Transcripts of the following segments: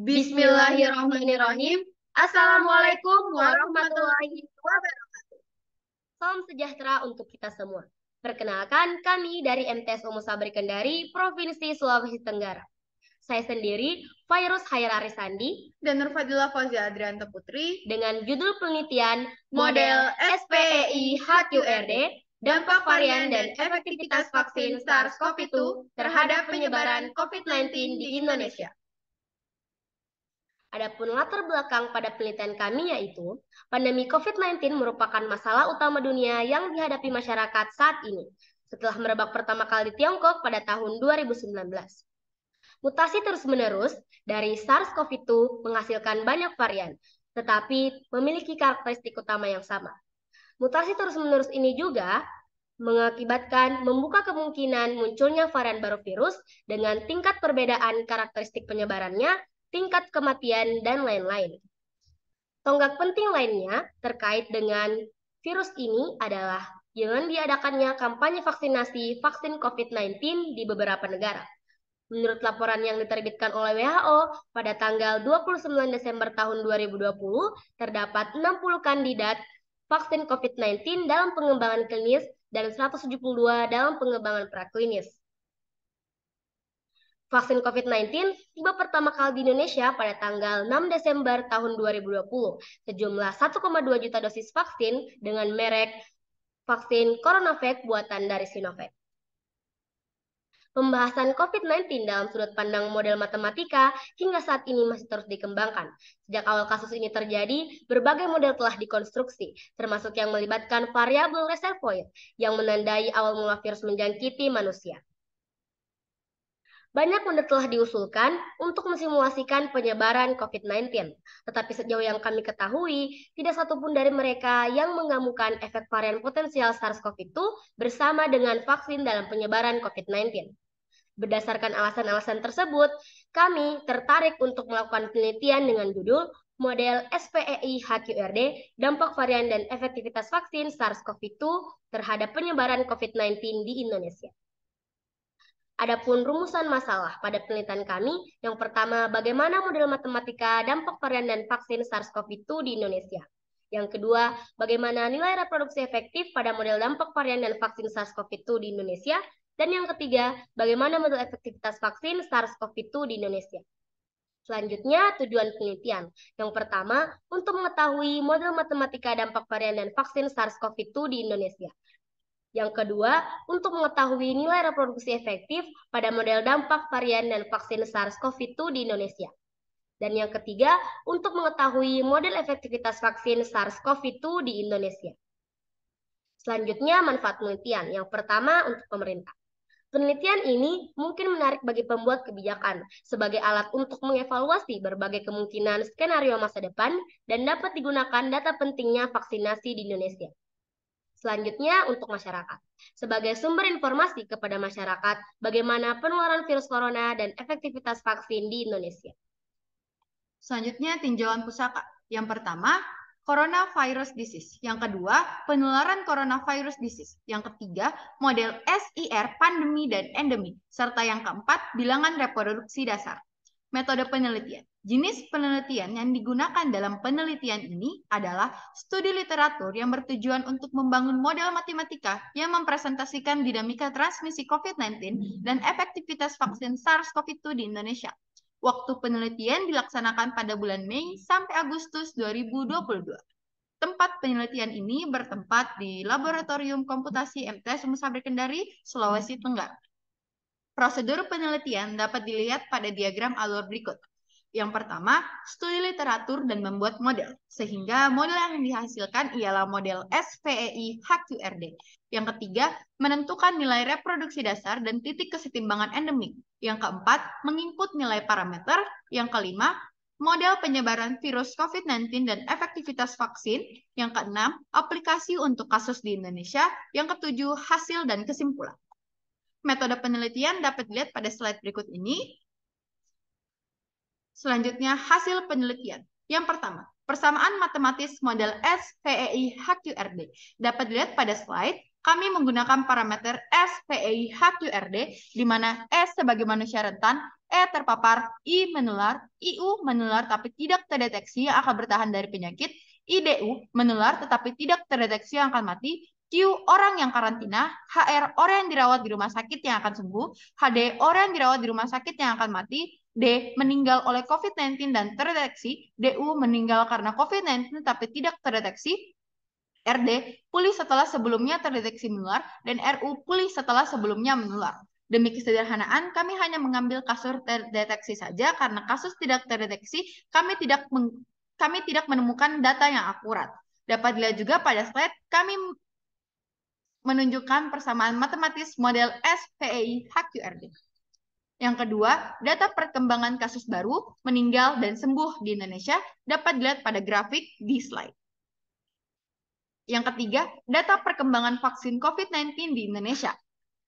Bismillahirrahmanirrahim. Assalamualaikum warahmatullahi wabarakatuh. Salam sejahtera untuk kita semua. Perkenalkan, kami dari MTS Umu Sabri Kendari, Provinsi Sulawesi Tenggara. Saya sendiri, Fairuz Hairul Arisandi, dan Nurfadillah Fauzia Adrianto Putri, dengan judul penelitian Model SPEI HQRD, Dampak Varian dan Efektivitas Vaksin SARS-CoV-2 terhadap penyebaran COVID-19 di Indonesia. Adapun latar belakang pada penelitian kami yaitu, pandemi COVID-19 merupakan masalah utama dunia yang dihadapi masyarakat saat ini, setelah merebak pertama kali di Tiongkok pada tahun 2019. Mutasi terus-menerus dari SARS-CoV-2 menghasilkan banyak varian, tetapi memiliki karakteristik utama yang sama. Mutasi terus-menerus ini juga mengakibatkan membuka kemungkinan munculnya varian baru virus dengan tingkat perbedaan karakteristik penyebarannya, tingkat kematian, dan lain-lain. Tonggak penting lainnya terkait dengan virus ini adalah dengan diadakannya kampanye vaksinasi vaksin COVID-19 di beberapa negara. Menurut laporan yang diterbitkan oleh WHO pada tanggal 29 Desember tahun 2020, terdapat 60 kandidat vaksin COVID-19 dalam pengembangan klinis dan 172 dalam pengembangan praklinis. Vaksin COVID-19 tiba pertama kali di Indonesia pada tanggal 6 Desember tahun 2020. Sejumlah 1,2 juta dosis vaksin dengan merek vaksin CoronaVac buatan dari Sinovac. Pembahasan COVID-19 dalam sudut pandang model matematika hingga saat ini masih terus dikembangkan. Sejak awal kasus ini terjadi, berbagai model telah dikonstruksi, termasuk yang melibatkan variabel reservoir yang menandai awal mula virus menjangkiti manusia. Banyak model telah diusulkan untuk mensimulasikan penyebaran COVID-19, tetapi sejauh yang kami ketahui, tidak satupun dari mereka yang mengamukan efek varian potensial SARS-CoV-2 bersama dengan vaksin dalam penyebaran COVID-19. Berdasarkan alasan-alasan tersebut, kami tertarik untuk melakukan penelitian dengan judul Model SPEI HQRD, Dampak Varian dan Efektivitas Vaksin SARS-CoV-2 terhadap penyebaran COVID-19 di Indonesia. Adapun rumusan masalah pada penelitian kami, yang pertama, bagaimana model matematika dampak varian dan vaksin SARS-CoV-2 di Indonesia. Yang kedua, bagaimana nilai reproduksi efektif pada model dampak varian dan vaksin SARS-CoV-2 di Indonesia. Dan yang ketiga, bagaimana model efektivitas vaksin SARS-CoV-2 di Indonesia. Selanjutnya, tujuan penelitian. Yang pertama, untuk mengetahui model matematika dampak varian dan vaksin SARS-CoV-2 di Indonesia. Yang kedua, untuk mengetahui nilai reproduksi efektif pada model dampak varian dan vaksin SARS-CoV-2 di Indonesia. Dan yang ketiga, untuk mengetahui model efektivitas vaksin SARS-CoV-2 di Indonesia. Selanjutnya, manfaat penelitian. Yang pertama, untuk pemerintah. Penelitian ini mungkin menarik bagi pembuat kebijakan sebagai alat untuk mengevaluasi berbagai kemungkinan skenario masa depan dan dapat digunakan data pentingnya vaksinasi di Indonesia. Selanjutnya, untuk masyarakat. Sebagai sumber informasi kepada masyarakat bagaimana penularan virus corona dan efektivitas vaksin di Indonesia. Selanjutnya, tinjauan pusaka. Yang pertama, coronavirus disease. Yang kedua, penularan coronavirus disease. Yang ketiga, model SIR, pandemi dan endemi. Serta yang keempat, bilangan reproduksi dasar. Metode penelitian. Jenis penelitian yang digunakan dalam penelitian ini adalah studi literatur yang bertujuan untuk membangun model matematika yang mempresentasikan dinamika transmisi COVID-19 dan efektivitas vaksin SARS-CoV-2 di Indonesia. Waktu penelitian dilaksanakan pada bulan Mei sampai Agustus 2022. Tempat penelitian ini bertempat di Laboratorium Komputasi MTS Umu Sabri Kendari, Sulawesi Tenggara. Prosedur penelitian dapat dilihat pada diagram alur berikut. Yang pertama, studi literatur dan membuat model, sehingga model yang dihasilkan ialah model SPEI HQRD. Yang ketiga, menentukan nilai reproduksi dasar dan titik kesetimbangan endemik. Yang keempat, menginput nilai parameter. Yang kelima, model penyebaran virus COVID-19 dan efektivitas vaksin. Yang keenam, aplikasi untuk kasus di Indonesia. Yang ketujuh, hasil dan kesimpulan. Metode penelitian dapat dilihat pada slide berikut ini. Selanjutnya, hasil penelitian. Yang pertama, persamaan matematis model SPEI HQRD. Dapat dilihat pada slide, kami menggunakan parameter SPEI HQRD, di mana S sebagai manusia rentan, E terpapar, I menular, IU menular tapi tidak terdeteksi yang akan bertahan dari penyakit, IDU menular tetapi tidak terdeteksi yang akan mati, Q orang yang karantina, HR orang yang dirawat di rumah sakit yang akan sembuh, HD orang yang dirawat di rumah sakit yang akan mati, D meninggal oleh COVID-19 dan terdeteksi, DU meninggal karena COVID-19 tapi tidak terdeteksi, RD pulih setelah sebelumnya terdeteksi menular, dan RU pulih setelah sebelumnya menular. Demi kesederhanaan, kami hanya mengambil kasus terdeteksi saja karena kasus tidak terdeteksi, kami tidak menemukan data yang akurat. Dapat dilihat juga pada slide, kami menunjukkan persamaan matematis model SPEI HQRD. Yang kedua, data perkembangan kasus baru, meninggal, dan sembuh di Indonesia dapat dilihat pada grafik di slide. Yang ketiga, data perkembangan vaksin COVID-19 di Indonesia.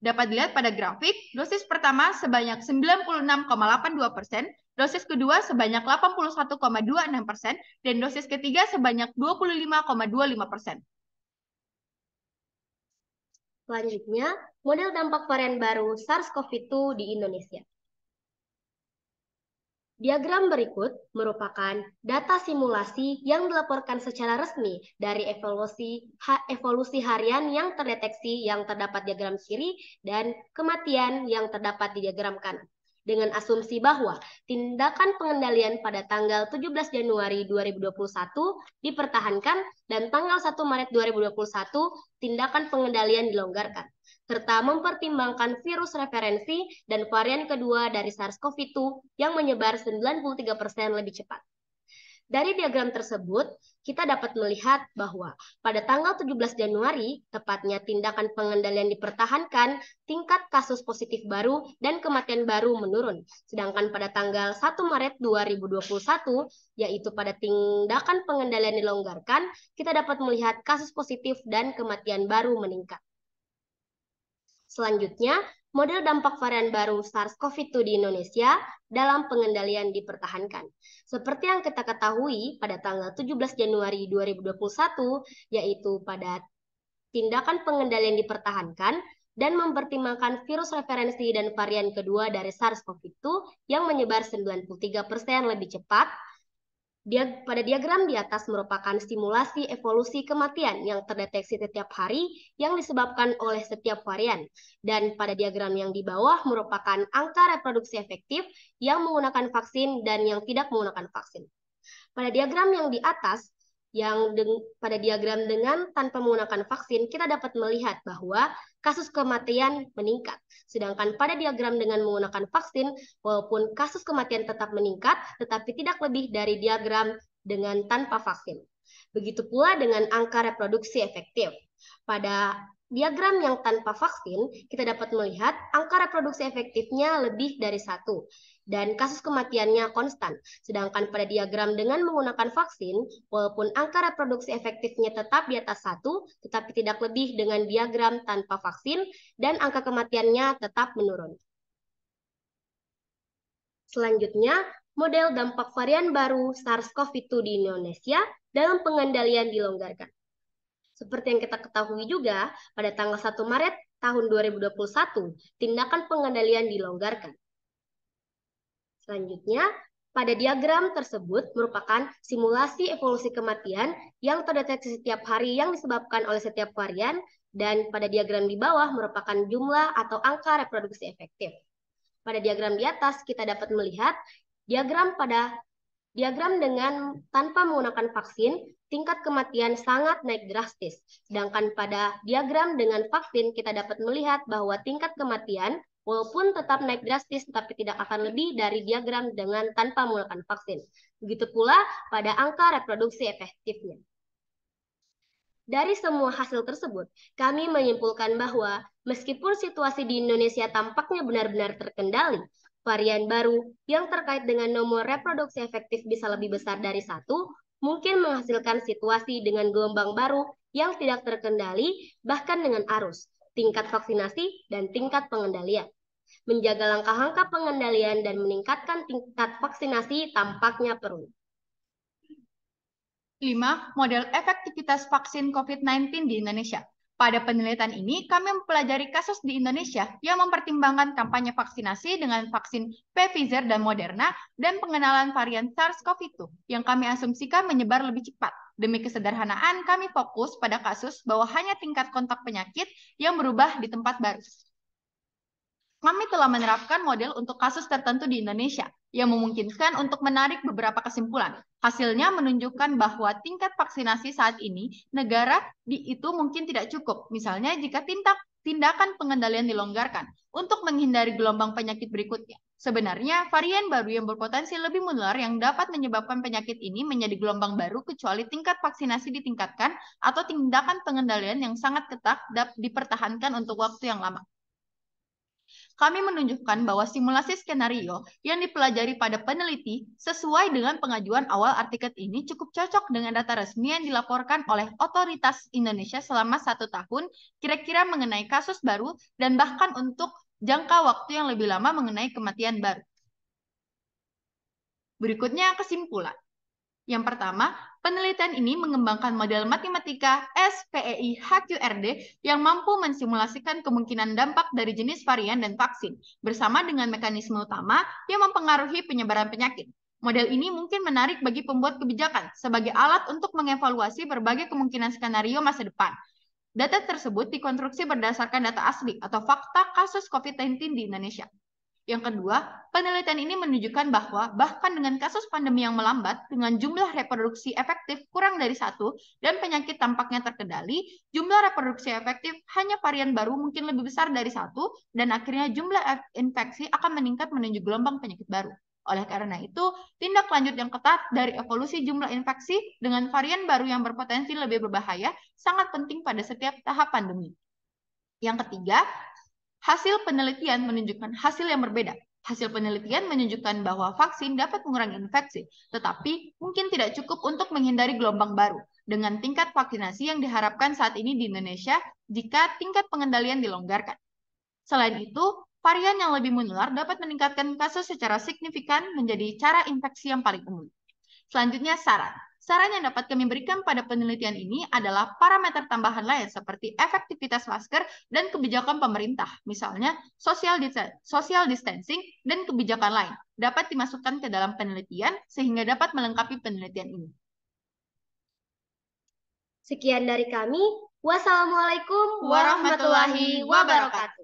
Dapat dilihat pada grafik, dosis pertama sebanyak 96,82%, dosis kedua sebanyak 81,26%, dan dosis ketiga sebanyak 25,25%. Selanjutnya, model dampak varian baru SARS-CoV-2 di Indonesia. Diagram berikut merupakan data simulasi yang dilaporkan secara resmi dari evolusi harian yang terdeteksi yang terdapat diagram kiri dan kematian yang terdapat di diagram kanan. Dengan asumsi bahwa tindakan pengendalian pada tanggal 17 Januari 2021 dipertahankan dan tanggal 1 Maret 2021 tindakan pengendalian dilonggarkan, serta mempertimbangkan virus referensi dan varian kedua dari SARS-CoV-2 yang menyebar 93% lebih cepat. Dari diagram tersebut, kita dapat melihat bahwa pada tanggal 17 Januari, tepatnya tindakan pengendalian dipertahankan, tingkat kasus positif baru dan kematian baru menurun. Sedangkan pada tanggal 1 Maret 2021, yaitu pada tindakan pengendalian dilonggarkan, kita dapat melihat kasus positif dan kematian baru meningkat. Selanjutnya, model dampak varian baru SARS-CoV-2 di Indonesia dalam pengendalian dipertahankan. Seperti yang kita ketahui pada tanggal 17 Januari 2021, yaitu pada tindakan pengendalian dipertahankan dan mempertimbangkan virus referensi dan varian kedua dari SARS-CoV-2 yang menyebar 93% lebih cepat. Pada diagram di atas merupakan simulasi evolusi kematian yang terdeteksi setiap hari yang disebabkan oleh setiap varian. Dan pada diagram yang di bawah merupakan angka reproduksi efektif yang menggunakan vaksin dan yang tidak menggunakan vaksin. Pada diagram yang di atas, pada diagram dengan tanpa menggunakan vaksin, kita dapat melihat bahwa kasus kematian meningkat. Sedangkan pada diagram dengan menggunakan vaksin, walaupun kasus kematian tetap meningkat, tetapi tidak lebih dari diagram dengan tanpa vaksin. Begitu pula dengan angka reproduksi efektif. Pada diagram yang tanpa vaksin, kita dapat melihat angka reproduksi efektifnya lebih dari 1. Dan kasus kematiannya konstan. Sedangkan pada diagram dengan menggunakan vaksin, walaupun angka reproduksi efektifnya tetap di atas 1, tetapi tidak lebih dengan diagram tanpa vaksin, dan angka kematiannya tetap menurun. Selanjutnya, model dampak varian baru SARS-CoV-2 di Indonesia dalam pengendalian dilonggarkan. Seperti yang kita ketahui juga, pada tanggal 1 Maret tahun 2021, tindakan pengendalian dilonggarkan. Selanjutnya, pada diagram tersebut merupakan simulasi evolusi kematian yang terdeteksi setiap hari yang disebabkan oleh setiap varian, dan pada diagram di bawah merupakan jumlah atau angka reproduksi efektif. Pada diagram di atas kita dapat melihat diagram dengan tanpa menggunakan vaksin, tingkat kematian sangat naik drastis. Sedangkan pada diagram dengan vaksin kita dapat melihat bahwa tingkat kematian walaupun tetap naik drastis, tetapi tidak akan lebih dari diagram dengan tanpa menggunakan vaksin. Begitu pula pada angka reproduksi efektifnya. Dari semua hasil tersebut, kami menyimpulkan bahwa meskipun situasi di Indonesia tampaknya benar-benar terkendali, varian baru yang terkait dengan nomor reproduksi efektif bisa lebih besar dari 1, mungkin menghasilkan situasi dengan gelombang baru yang tidak terkendali, bahkan dengan arus, tingkat vaksinasi, dan tingkat pengendalian. Menjaga langkah-langkah pengendalian dan meningkatkan tingkat vaksinasi tampaknya perlu. 5. Model efektivitas vaksin COVID-19 di Indonesia. Pada penelitian ini, kami mempelajari kasus di Indonesia yang mempertimbangkan kampanye vaksinasi dengan vaksin Pfizer dan Moderna dan pengenalan varian SARS-CoV-2 yang kami asumsikan menyebar lebih cepat. Demi kesederhanaan, kami fokus pada kasus bahwa hanya tingkat kontak penyakit yang berubah di tempat baru. Kami telah menerapkan model untuk kasus tertentu di Indonesia yang memungkinkan untuk menarik beberapa kesimpulan. Hasilnya menunjukkan bahwa tingkat vaksinasi saat ini negara itu mungkin tidak cukup. Misalnya jika tindakan pengendalian dilonggarkan untuk menghindari gelombang penyakit berikutnya. Sebenarnya varian baru yang berpotensi lebih menular yang dapat menyebabkan penyakit ini menjadi gelombang baru kecuali tingkat vaksinasi ditingkatkan atau tindakan pengendalian yang sangat ketat dipertahankan untuk waktu yang lama. Kami menunjukkan bahwa simulasi skenario yang dipelajari pada peneliti sesuai dengan pengajuan awal artikel ini cukup cocok dengan data resmi yang dilaporkan oleh otoritas Indonesia selama 1 tahun, kira-kira mengenai kasus baru, dan bahkan untuk jangka waktu yang lebih lama mengenai kematian baru. Berikutnya kesimpulan. Yang pertama, penelitian ini mengembangkan model matematika SPEI-HQRD yang mampu mensimulasikan kemungkinan dampak dari jenis varian dan vaksin, bersama dengan mekanisme utama yang mempengaruhi penyebaran penyakit. Model ini mungkin menarik bagi pembuat kebijakan sebagai alat untuk mengevaluasi berbagai kemungkinan skenario masa depan. Data tersebut dikonstruksi berdasarkan data asli atau fakta kasus COVID-19 di Indonesia. Yang kedua, penelitian ini menunjukkan bahwa bahkan dengan kasus pandemi yang melambat, dengan jumlah reproduksi efektif kurang dari 1 dan penyakit tampaknya terkendali, jumlah reproduksi efektif hanya varian baru mungkin lebih besar dari 1 dan akhirnya jumlah infeksi akan meningkat menuju gelombang penyakit baru. Oleh karena itu, tindak lanjut yang ketat dari evolusi jumlah infeksi dengan varian baru yang berpotensi lebih berbahaya sangat penting pada setiap tahap pandemi. Yang ketiga, hasil penelitian menunjukkan hasil yang berbeda. Hasil penelitian menunjukkan bahwa vaksin dapat mengurangi infeksi, tetapi mungkin tidak cukup untuk menghindari gelombang baru dengan tingkat vaksinasi yang diharapkan saat ini di Indonesia jika tingkat pengendalian dilonggarkan. Selain itu, varian yang lebih menular dapat meningkatkan kasus secara signifikan menjadi cara infeksi yang paling umum. Selanjutnya, saran. Saran yang dapat kami berikan pada penelitian ini adalah parameter tambahan lain seperti efektivitas masker dan kebijakan pemerintah, misalnya social distancing dan kebijakan lain, dapat dimasukkan ke dalam penelitian sehingga dapat melengkapi penelitian ini. Sekian dari kami. Wassalamualaikum warahmatullahi wabarakatuh.